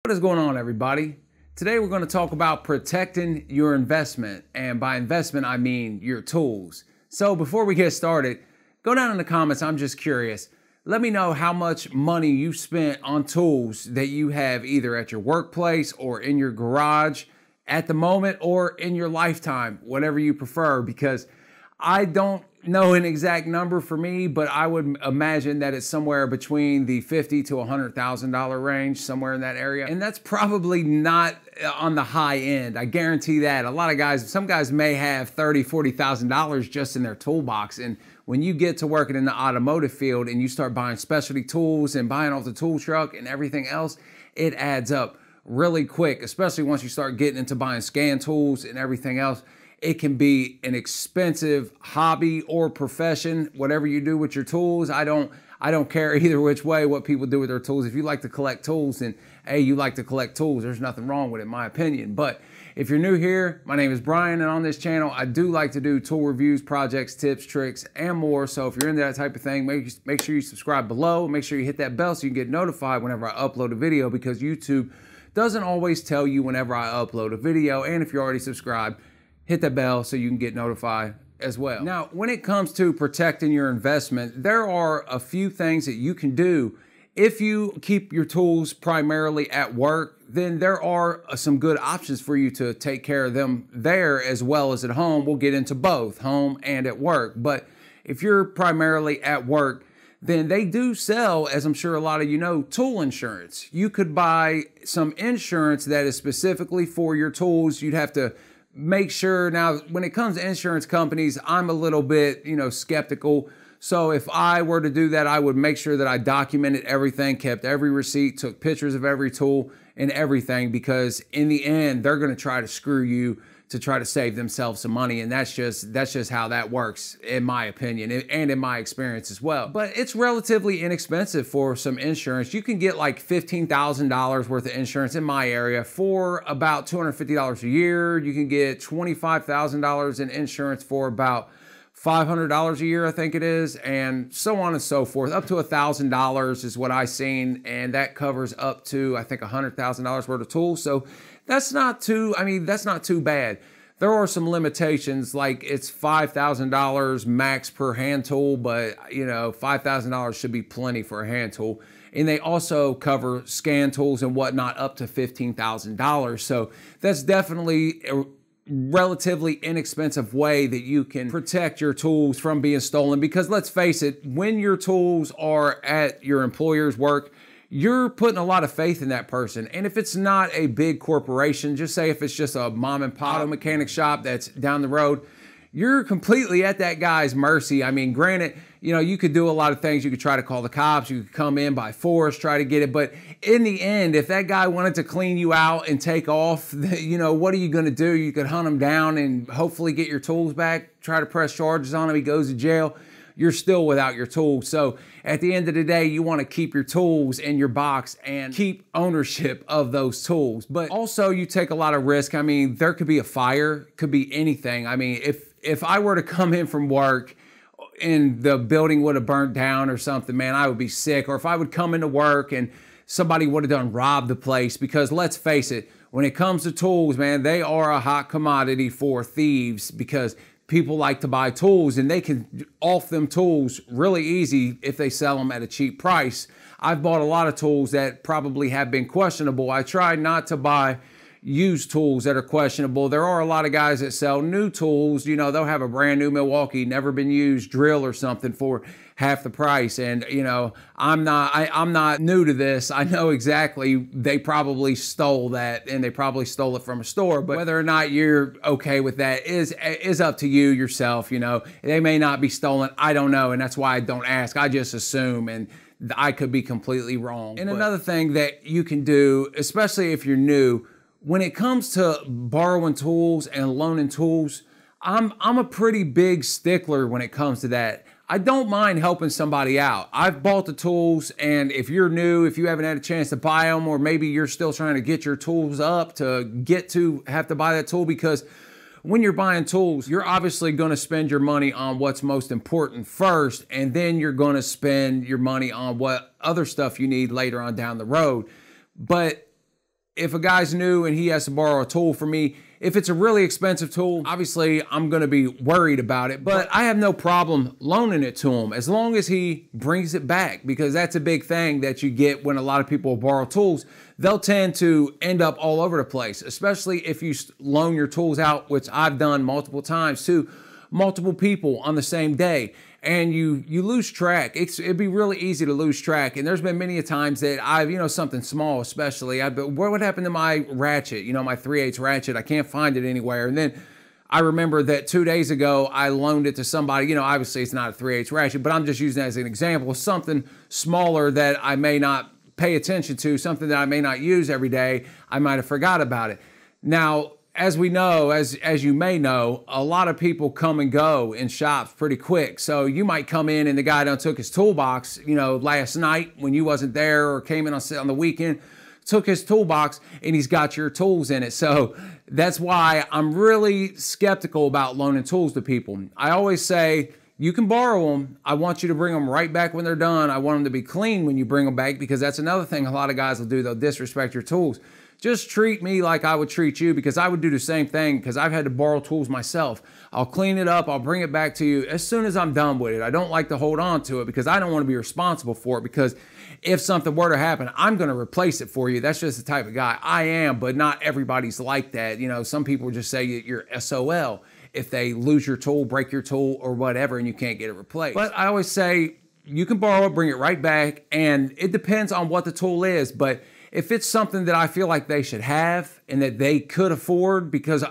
What is going on, everybody? Today we're going to talk about protecting your investment, and by investment I mean your tools. So before we get started, go down in the comments. I'm just curious. Let me know how much money you spent on tools that you have either at your workplace or in your garage at the moment or in your lifetime, whatever you prefer, because I don't know an exact number for me, but I would imagine that it's somewhere between the $50,000 to $100,000 range, somewhere in that area. And that's probably not on the high end. I guarantee that. A lot of guys, some guys may have $30,000, $40,000 just in their toolbox. And when you get to working in the automotive field and you start buying specialty tools and buying off the tool truck and everything else, it adds up really quick, especially once you start getting into buying scan tools and everything else. It can be an expensive hobby or profession, whatever you do with your tools. I don't care either which way what people do with their tools. If you like to collect tools, then hey, you like to collect tools. There's nothing wrong with it, in my opinion. But if you're new here, my name is Brian, and on this channel, I do like to do tool reviews, projects, tips, tricks, and more. So if you're into that type of thing, make sure you subscribe below. Make sure you hit that bell so you can get notified whenever I upload a video, because YouTube doesn't always tell you whenever I upload a video. And if you're already subscribed, hit that bell so you can get notified as well. Now, when it comes to protecting your investment, there are a few things that you can do. If you keep your tools primarily at work, then there are some good options for you to take care of them there as well as at home. We'll get into both, home and at work. But if you're primarily at work, then they do sell, as I'm sure a lot of you know, tool insurance. You could buy some insurance that is specifically for your tools. You'd have to make sure. Now, when it comes to insurance companies, I'm a little bit, skeptical. So if I were to do that, I would make sure that I documented everything, kept every receipt, took pictures of every tool and everything, because in the end, they're going to try to screw you to try to save themselves some money. And that's just how that works, in my opinion, and in my experience as well. But it's relatively inexpensive for some insurance. You can get like $15,000 worth of insurance in my area for about $250 a year. You can get $25,000 in insurance for about $500 a year, I think it is, and so on and so forth. Up to $1,000 is what I've seen, and that covers up to, I think, $100,000 worth of tools. So that's not too, that's not too bad. There are some limitations, like it's $5,000 max per hand tool, but $5,000 should be plenty for a hand tool. And they also cover scan tools and whatnot up to $15,000. So that's definitely a relatively inexpensive way that you can protect your tools from being stolen. Because let's face it, when your tools are at your employer's work, you're putting a lot of faith in that person. And if it's not a big corporation, just say if it's just a mom and pop auto mechanic shop that's down the road, you're completely at that guy's mercy. Granted, you could do a lot of things. You could try to call the cops. You could come in by force, try to get it. But in the end, if that guy wanted to clean you out and take off, what are you going to do? You could hunt him down and hopefully get your tools back, try to press charges on him. He goes to jail. You're still without your tools. So at the end of the day, you want to keep your tools in your box and keep ownership of those tools. But also you take a lot of risk. There could be a fire, could be anything. If I were to come in from work and the building would have burnt down or something, man, I would be sick. Or if I would come into work and somebody would have robbed the place, because let's face it, when it comes to tools, man, they are a hot commodity for thieves, because people like to buy tools and they can off them tools really easy if they sell them at a cheap price. I've bought a lot of tools that probably have been questionable. I try not to buy used tools that are questionable. There are a lot of guys that sell new tools. They'll have a brand new Milwaukee, never been used drill or something for half the price. And I'm not new to this. I know exactly they probably stole that, and they probably stole it from a store. But whether or not you're okay with that is up to you yourself. They may not be stolen. I don't know, and that's why I don't ask. I just assume, and I could be completely wrong. And another thing that you can do, especially if you're new, when it comes to borrowing tools and loaning tools, I'm a pretty big stickler when it comes to that. I don't mind helping somebody out. I've bought the tools, and if you're new, if you haven't had a chance to buy them, or maybe you're still trying to get your tools up to have to buy that tool, because when you're buying tools, you're obviously going to spend your money on what's most important first, and then you're going to spend your money on what other stuff you need later on down the road. But if a guy's new and he has to borrow a tool from me, if it's a really expensive tool, obviously I'm gonna be worried about it, but I have no problem loaning it to him as long as he brings it back, because that's a big thing that you get when a lot of people borrow tools. They'll tend to end up all over the place, especially if you loan your tools out, which I've done multiple times to multiple people on the same day. And you lose track. It'd be really easy to lose track. And there's been many a times that I've, something small especially, what would happen to my ratchet, my 3/8 ratchet? I can't find it anywhere. And then I remember that 2 days ago, I loaned it to somebody, obviously it's not a 3/8 ratchet, but I'm just using it as an example, something smaller that I may not pay attention to, something that I may not use every day. I might have forgot about it. Now, as we know, as you may know, a lot of people come and go in shops pretty quick. So you might come in and the guy done took his toolbox, last night when you wasn't there, or came in on the weekend, took his toolbox and he's got your tools in it. So that's why I'm really skeptical about loaning tools to people. I always say, you can borrow them. I want you to bring them right back when they're done. I want them to be clean when you bring them back, because that's another thing a lot of guys will do. They'll disrespect your tools. Just treat me like I would treat you, because I would do the same thing, because I've had to borrow tools myself. I'll clean it up. I'll bring it back to you as soon as I'm done with it. I don't like to hold on to it because I don't want to be responsible for it, because if something were to happen, I'm going to replace it for you. That's just the type of guy I am, but not everybody's like that. Some people just say you're SOL if they lose your tool, break your tool or whatever, and you can't get it replaced. But I always say you can borrow it, bring it right back, and it depends on what the tool is. But if it's something that I feel like they should have and that they could afford, because,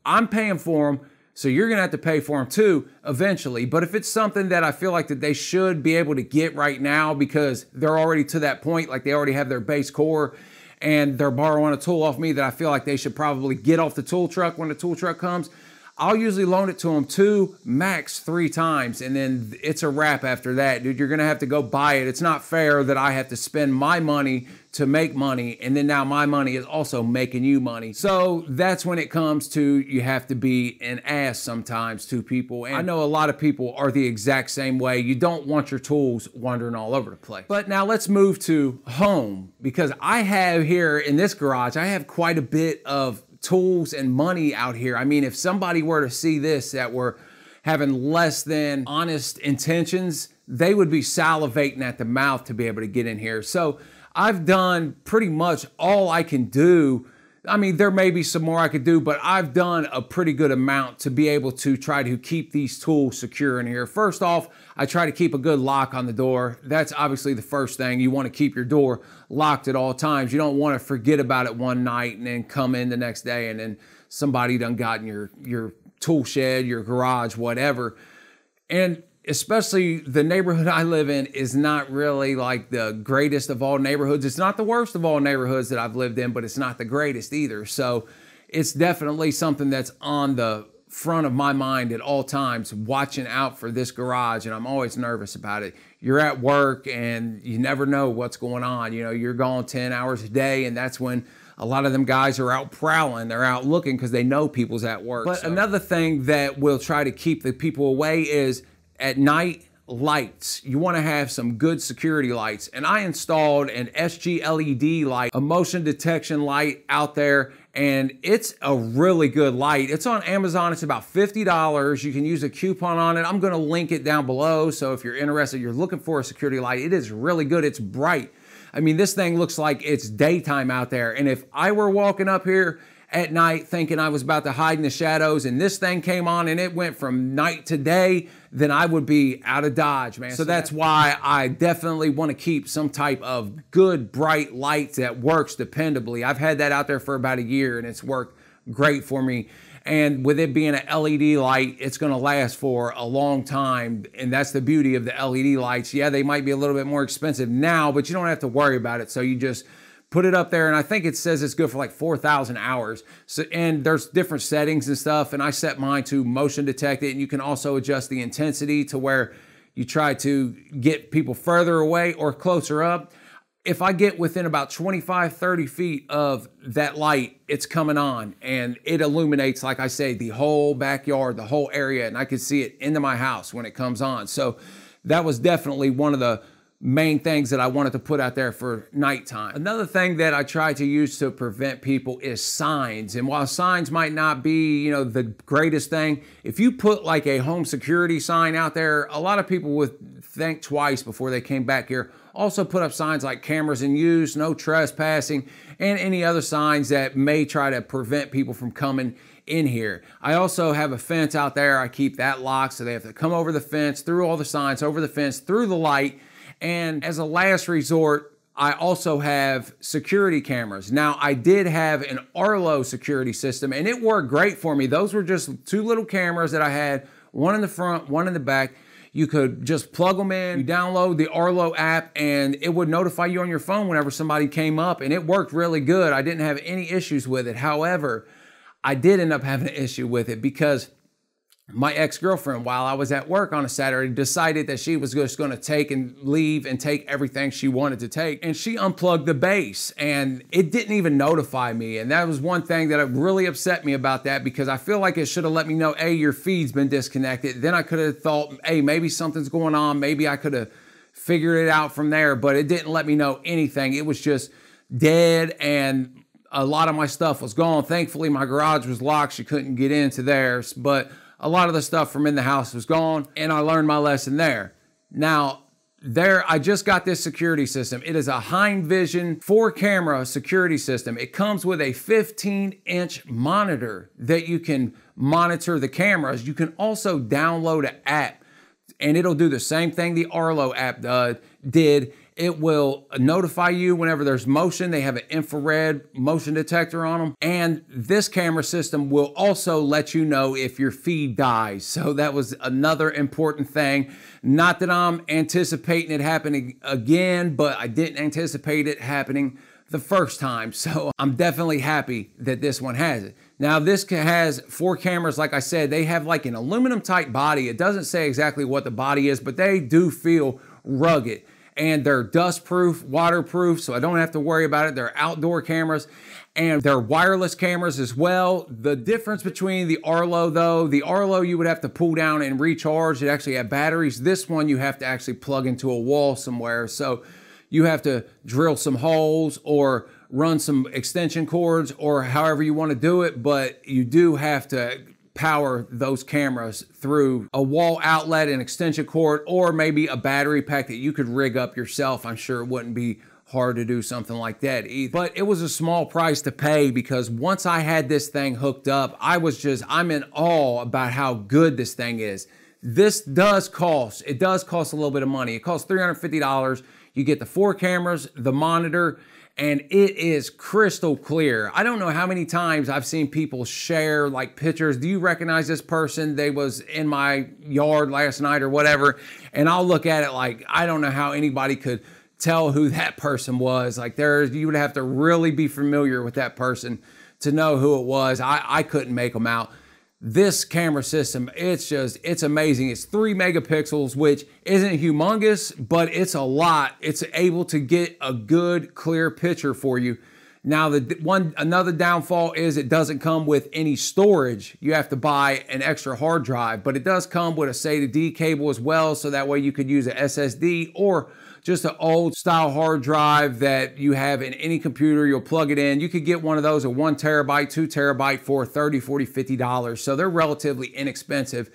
I'm paying for them, so you're going to have to pay for them too eventually. But if it's something that I feel like that they should be able to get right now because they're already to that point, like they already have their base core and they're borrowing a tool off me that I feel like they should probably get off the tool truck when the tool truck comes, I'll usually loan it to them 2, max 3 times, and then it's a wrap after that. Dude, you're going to have to go buy it. It's not fair that I have to spend my money to make money, and then now my money is also making you money. So that's when it comes to, you have to be an ass sometimes to people. And I know a lot of people are the exact same way. You don't want your tools wandering all over the place. But now let's move to home, because I have here in this garage, I have quite a bit of tools and money out here. I mean, if somebody were to see this that were having less than honest intentions, they would be salivating at the mouth to be able to get in here. So I've done pretty much all I can do. I mean, there may be some more I could do, but I've done a pretty good amount to be able to try to keep these tools secure in here. First off, I try to keep a good lock on the door. That's obviously the first thing. You want to keep your door locked at all times. You don't want to forget about it one night and then come in the next day and then somebody done got in your tool shed, your garage, whatever. And especially the neighborhood I live in is not really like the greatest of all neighborhoods. It's not the worst of all neighborhoods that I've lived in, but it's not the greatest either. So it's definitely something that's on the front of my mind at all times, watching out for this garage, and I'm always nervous about it. You're at work and you never know what's going on. You're gone 10 hours a day, and that's when a lot of them guys are out prowling. They're out looking because they know people's at work. But another thing that will try to keep the people away is at night, lights. You want to have some good security lights. And I installed an SgLed light, a motion detection light out there, and it's a really good light. It's on Amazon. It's about $50. You can use a coupon on it. I'm going to link it down below. So if you're interested, you're looking for a security light, it is really good. It's bright. I mean, this thing looks like it's daytime out there. And if I were walking up here at night thinking I was about to hide in the shadows and this thing came on and it went from night to day, then I would be out of Dodge, man. So that's why I definitely want to keep some type of good bright light that works dependably. I've had that out there for about a year and it's worked great for me. And with it being an LED light, it's going to last for a long time. And that's the beauty of the LED lights. Yeah, they might be a little bit more expensive now, but you don't have to worry about it. So you just put it up there, and I think it says it's good for like 4,000 hours. So, and there's different settings and stuff, and I set mine to motion detect it, and you can also adjust the intensity to where you try to get people further away or closer up. If I get within about 25, 30 feet of that light, it's coming on, and it illuminates, like I say, the whole backyard, the whole area, and I can see it into my house when it comes on. So that was definitely one of the main things that I wanted to put out there for nighttime. Another thing that I try to use to prevent people is signs. And while signs might not be, the greatest thing, if you put like a home security sign out there, a lot of people would think twice before they came back here. Also put up signs like cameras in use, no trespassing, and any other signs that may try to prevent people from coming in here. I also have a fence out there. I keep that locked, so they have to come over the fence, through all the signs, over the fence, through the light. And as a last resort, I also have security cameras. Now, I did have an Arlo security system, and it worked great for me. Those were just two little cameras that I had, one in the front, one in the back. You could just plug them in, you download the Arlo app, and it would notify you on your phone whenever somebody came up, and it worked really good. I didn't have any issues with it. However, I did end up having an issue with it because my ex-girlfriend, while I was at work on a Saturday, decided that she was just going to take and leave and take everything she wanted to take. And she unplugged the base, and it didn't even notify me. And that was one thing that really upset me about that, because I feel like it should have let me know, hey, your feed's been disconnected. Then I could have thought, hey, maybe something's going on. Maybe I could have figured it out from there, but it didn't let me know anything. It was just dead, and a lot of my stuff was gone. Thankfully, my garage was locked. She couldn't get into theirs, but a lot of the stuff from in the house was gone, and I learned my lesson there. Now, I just got this security system. It is a Heimvision 4-camera security system. It comes with a 15-inch monitor that you can monitor the cameras. You can also download an app, and it'll do the same thing the Arlo app did. It will notify you whenever there's motion. They have an infrared motion detector on them. And this camera system will also let you know if your feed dies. So that was another important thing. Not that I'm anticipating it happening again, but I didn't anticipate it happening the first time. So I'm definitely happy that this one has it. Now, this has 4 cameras. Like I said, they have like an aluminum type body. It doesn't say exactly what the body is, but they do feel rugged. And they're dust proof, waterproof, so I don't have to worry about it. They're outdoor cameras, and they're wireless cameras as well. The difference between the Arlo though, the Arlo you would have to pull down and recharge. It actually had batteries. This one you have to actually plug into a wall somewhere. So you have to drill some holes or run some extension cords or however you want to do it, but you do have to power those cameras through a wall outlet, an extension cord, or maybe a battery pack that you could rig up yourself. I'm sure it wouldn't be hard to do something like that either. But it was a small price to pay, because once I had this thing hooked up, I'm in awe about how good this thing is. This does cost, a little bit of money. It costs $350. You get the 4 cameras, the monitor, and it is crystal clear. I don't know how many times I've seen people share like pictures. Do you recognize this person? They was in my yard last night or whatever. And I'll look at it like, I don't know how anybody could tell who that person was. Like you would have to really be familiar with that person to know who it was. I couldn't make them out. This camera system, it's amazing. It's 3 megapixels, which isn't humongous, but it's a lot. It's able to get a good, clear picture for you. Now, another downfall is it doesn't come with any storage. You have to buy an extra hard drive, but it does come with a SATA D cable as well, so that way you could use an SSD or just an old style hard drive that you have in any computer. You'll plug it in. You could get one of those, a 1 terabyte, 2 terabyte for $30, $40, $50. So they're relatively inexpensive.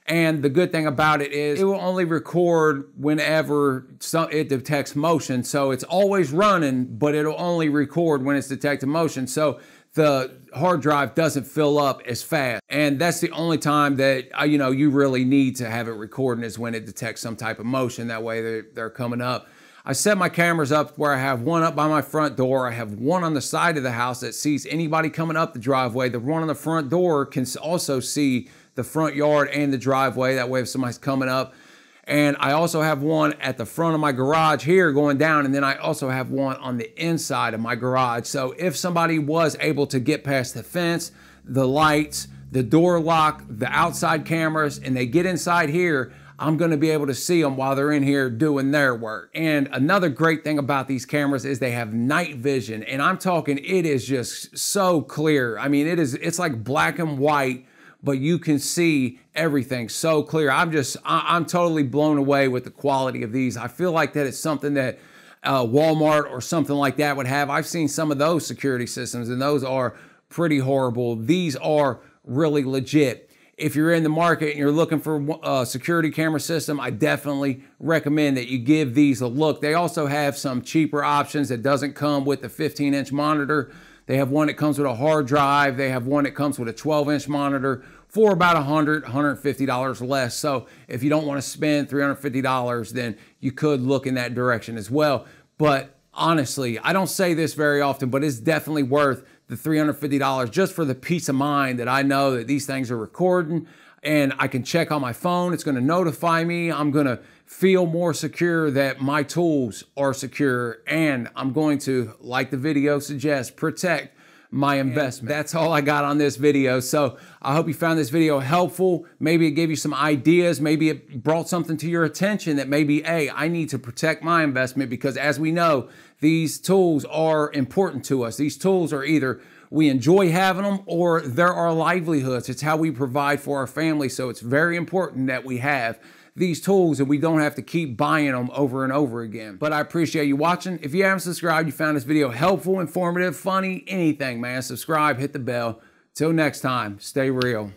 And the good thing about it is it will only record whenever it detects motion. So it's always running, but it'll only record when it's detecting motion. So the hard drive doesn't fill up as fast. And that's the only time that, you really need to have it recording, is when it detects some type of motion. That way they're coming up. I set my cameras up where I have one up by my front door. I have one on the side of the house that sees anybody coming up the driveway. The one on the front door can also see the front yard and the driveway. That way if somebody's coming up. And I also have one at the front of my garage here going down, and then I also have one on the inside of my garage. So if somebody was able to get past the fence, the lights, the door lock, the outside cameras, and they get inside here, I'm going to be able to see them while they're in here doing their work. And another great thing about these cameras is they have night vision, and I'm talking, it is just so clear. I mean, it's like black and white, but you can see everything so clear. I'm totally blown away with the quality of these. I feel like that it's something that Walmart or something like that would have. I've seen some of those security systems, and those are pretty horrible. These are really legit. If you're in the market and you're looking for a security camera system, I definitely recommend that you give these a look. They also have some cheaper options that doesn't come with the 15-inch monitor. They have one that comes with a hard drive. They have one that comes with a 12-inch monitor for about $150 less. So if you don't want to spend $350, then you could look in that direction as well. But honestly, I don't say this very often, but it's definitely worth the $350 just for the peace of mind that I know that these things are recording and I can check on my phone. It's going to notify me. I'm going to feel more secure that my tools are secure, and I'm going to, like the video suggests, protect my investment. That's all I got on this video. So I hope you found this video helpful. Maybe it gave you some ideas. Maybe it brought something to your attention that maybe, hey, I need to protect my investment, because as we know, these tools are important to us. These tools are either we enjoy having them or they're our livelihoods. It's how we provide for our family. So it's very important that we have these tools and we don't have to keep buying them over and over again. But I appreciate you watching. If you haven't subscribed, you found this video helpful, informative, funny, anything, man, subscribe, hit the bell. Till next time, stay real.